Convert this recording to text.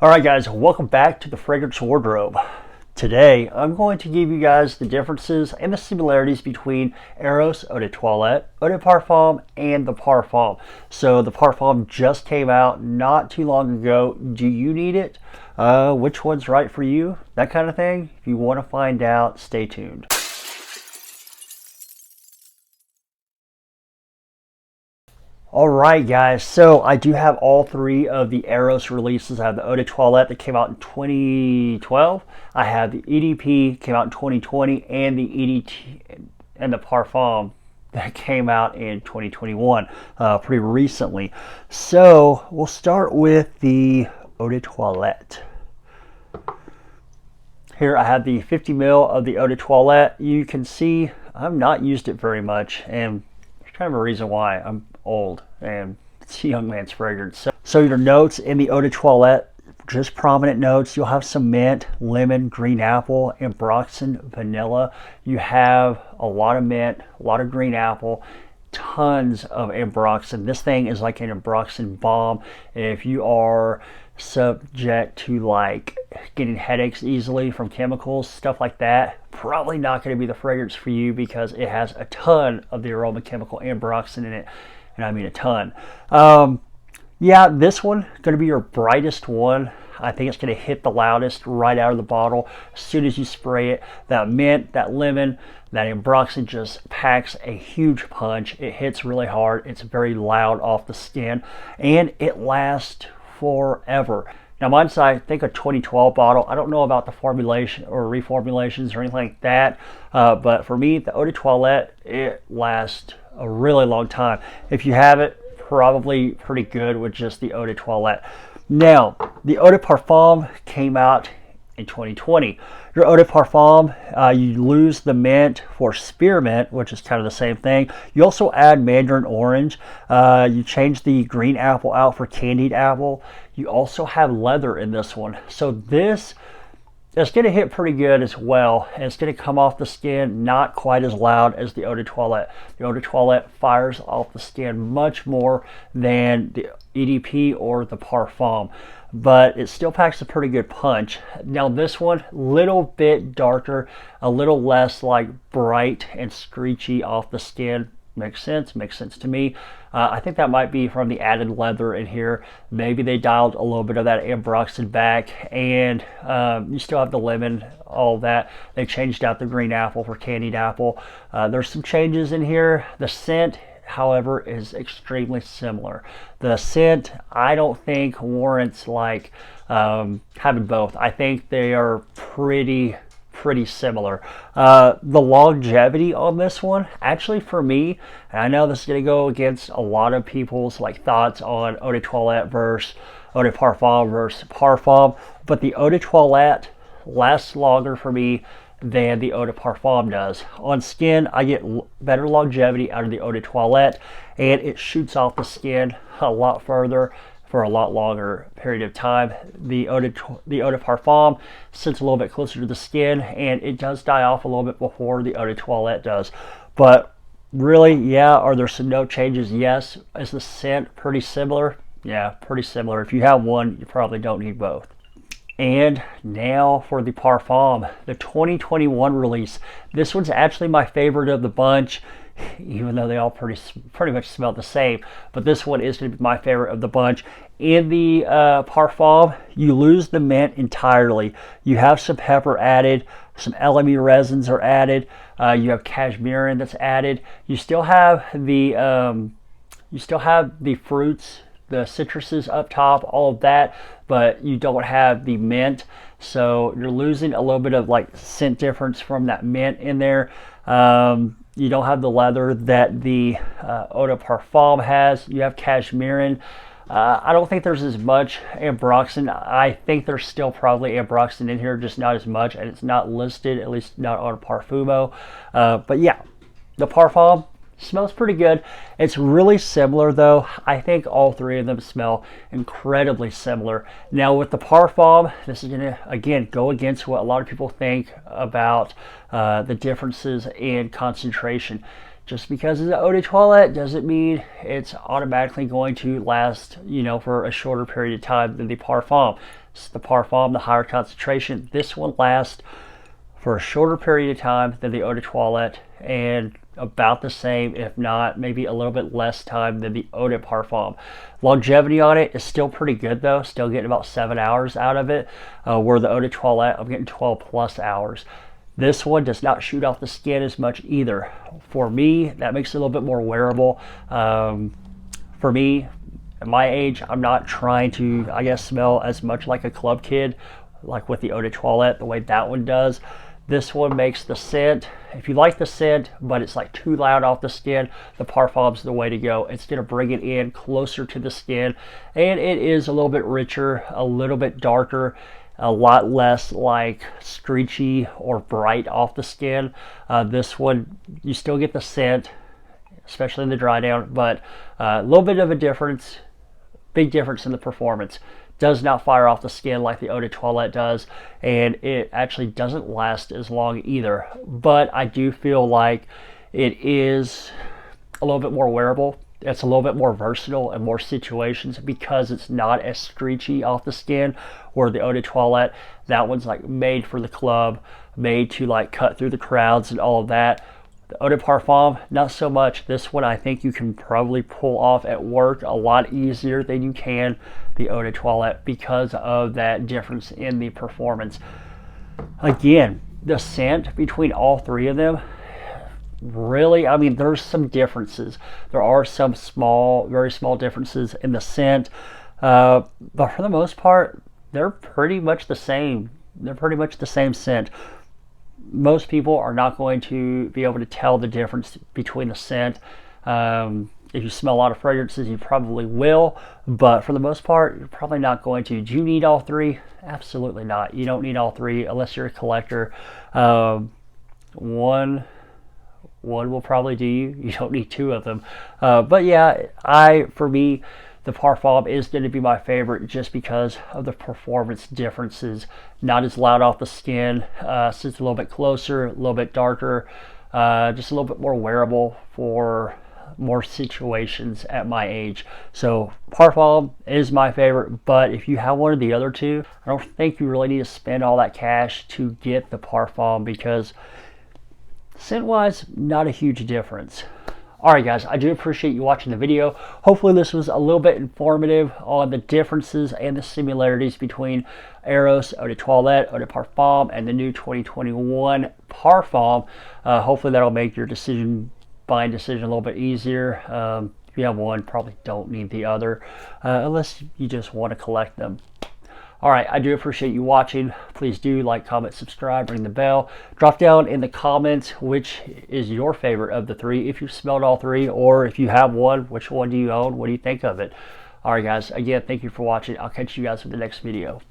Alright guys, welcome back to the Fragrance Wardrobe. Today, I'm going to give you guys the differences and the similarities between Eros Eau de Toilette, Eau de Parfum, and the Parfum. So the Parfum just came out not too long ago. Do you need it? Which one's right for you? That kind of thing. If you want to find out, stay tuned. Alright guys, so I do have all three of the Eros releases. I have the Eau de Toilette that came out in 2012. I have the EDP came out in 2020 and the EDT and the Parfum that came out in 2021, pretty recently. So we'll start with the Eau de Toilette. Here I have the 50 ml of the Eau de Toilette. You can see I've not used it very much, and there's kind of a reason why. I'm old and it's a young man's fragrance. So your notes in the Eau de Toilette, just prominent notes. You'll have some mint, lemon, green apple, ambroxan, vanilla. You have a lot of mint, a lot of green apple, tons of ambroxan. This thing is like an ambroxan bomb. If you are subject to like getting headaches easily from chemicals, stuff like that, probably not going to be the fragrance for you because it has a ton of the aroma chemical ambroxan in it. And I mean a ton. Yeah, this one going to be your brightest one. I think it's going to hit the loudest right out of the bottle as soon as you spray it. That mint, that lemon, that ambroxan just packs a huge punch. It hits really hard. It's very loud off the skin, and it lasts forever. Now mine's, I think, a 2012 bottle. I don't know about the formulation or reformulations or anything like that, but for me, the Eau de Toilette, it lasts a really long time. If you have it, probably pretty good with just the Eau de Toilette. Now, the Eau de Parfum came out in 2020. Your Eau de Parfum, you lose the mint for spearmint, which is kind of the same thing. You also add mandarin orange. You change the green apple out for candied apple. You also have leather in this one. So this is going to hit pretty good as well. And it's going to come off the skin not quite as loud as the Eau de Toilette. The Eau de Toilette fires off the skin much more than the EDP or the Parfum, but it still packs a pretty good punch. Now this one, little bit darker, a little less like bright and screechy off the skin. Makes sense to me. I think that might be from the added leather in here. Maybe they dialed a little bit of that ambroxan back, and you still have the lemon, all that. They changed out the green apple for candied apple. There's some changes in here. The scent, however, is extremely similar. The scent, I don't think warrants like having both. I think they are pretty similar. The longevity on this one, actually for me, and I know this is going to go against a lot of people's like thoughts on Eau de Toilette versus Eau de Parfum versus Parfum, but the Eau de Toilette lasts longer for me than the Eau de Parfum does. On skin, I get better longevity out of the Eau de Toilette, and it shoots off the skin a lot further for a lot longer period of time. The Eau de Parfum sits a little bit closer to the skin, and it does die off a little bit before the Eau de Toilette does. But really, yeah, are there some note changes? Yes. Is the scent pretty similar? Yeah, pretty similar. If you have one, you probably don't need both. And now for the Parfum, the 2021 release. This one's actually my favorite of the bunch, even though they all pretty much smell the same. But this one is going to be my favorite of the bunch. In the Parfum, you lose the mint entirely. You have some pepper added, some LME resins are added. You have cashmere that's added. You still have the fruits, the citruses up top, all of that, but you don't have the mint. So you're losing a little bit of like scent difference from that mint in there. You don't have the leather that the Eau de Parfum has. You have cashmere. I don't think there's as much ambroxan. I think there's still probably ambroxan in here, just not as much, and it's not listed, at least not on Parfumo. But yeah, the Parfum smells pretty good. It's really similar though. I think all three of them smell incredibly similar. Now with the Parfum, this is gonna again go against what a lot of people think about the differences in concentration. Just because it's an eau de toilette doesn't mean it's automatically going to last, you know, for a shorter period of time than the Parfum. It's the Parfum, the higher concentration. This one lasts for a shorter period of time than the eau de toilette, and about the same, if not maybe a little bit less time than the eau de parfum. Longevity on it is still pretty good though, still getting about 7 hours out of it, where the eau de toilette I'm getting 12 plus hours. This one does not shoot off the skin as much either. For me, that makes it a little bit more wearable. For me, at my age, I'm not trying to, I guess, smell as much like a club kid, like with the eau de toilette, the way that one does. This one makes the scent, if you like the scent, but it's like too loud off the skin, the Parfum's the way to go. It's going to bring it in closer to the skin, and it is a little bit richer, a little bit darker, a lot less like screechy or bright off the skin. This one, you still get the scent, especially in the dry down, but a little bit of a difference, big difference in the performance. Does not fire off the skin like the eau de toilette does, and it actually doesn't last as long either. But I do feel like it is a little bit more wearable. It's a little bit more versatile in more situations because it's not as screechy off the skin, where the eau de toilette, that one's like made for the club, made to like cut through the crowds and all of that. The eau de parfum, not so much. This one I think you can probably pull off at work a lot easier than you can the eau de toilette because of that difference in the performance. Again, the scent between all three of them, really, I mean, there's some differences. There are some small, very small differences in the scent, but for the most part, they're pretty much the same. They're pretty much the same scent. Most people are not going to be able to tell the difference between the scent. If you smell a lot of fragrances, you probably will, but for the most part, you're probably not going to. Do you need all three? Absolutely not. You don't need all three unless you're a collector. One will probably do you. You don't need two of them. But yeah, for me, the Parfum is going to be my favorite just because of the performance differences. Not as loud off the skin, sits a little bit closer, a little bit darker, just a little bit more wearable for more situations at my age. So Parfum is my favorite, but if you have one of the other two, I don't think you really need to spend all that cash to get the Parfum because scent-wise, not a huge difference. Alright guys, I do appreciate you watching the video. Hopefully this was a little bit informative on the differences and the similarities between Eros Eau de Toilette, Eau de Parfum, and the new 2021 Parfum. Hopefully that'll make your buying decision a little bit easier. If you have one, probably don't need the other, unless you just want to collect them. Alright, I do appreciate you watching. Please do like, comment, subscribe, ring the bell. Drop down in the comments which is your favorite of the three, if you've smelled all three, or if you have one, which one do you own? What do you think of it? Alright guys, again, thank you for watching. I'll catch you guys in the next video.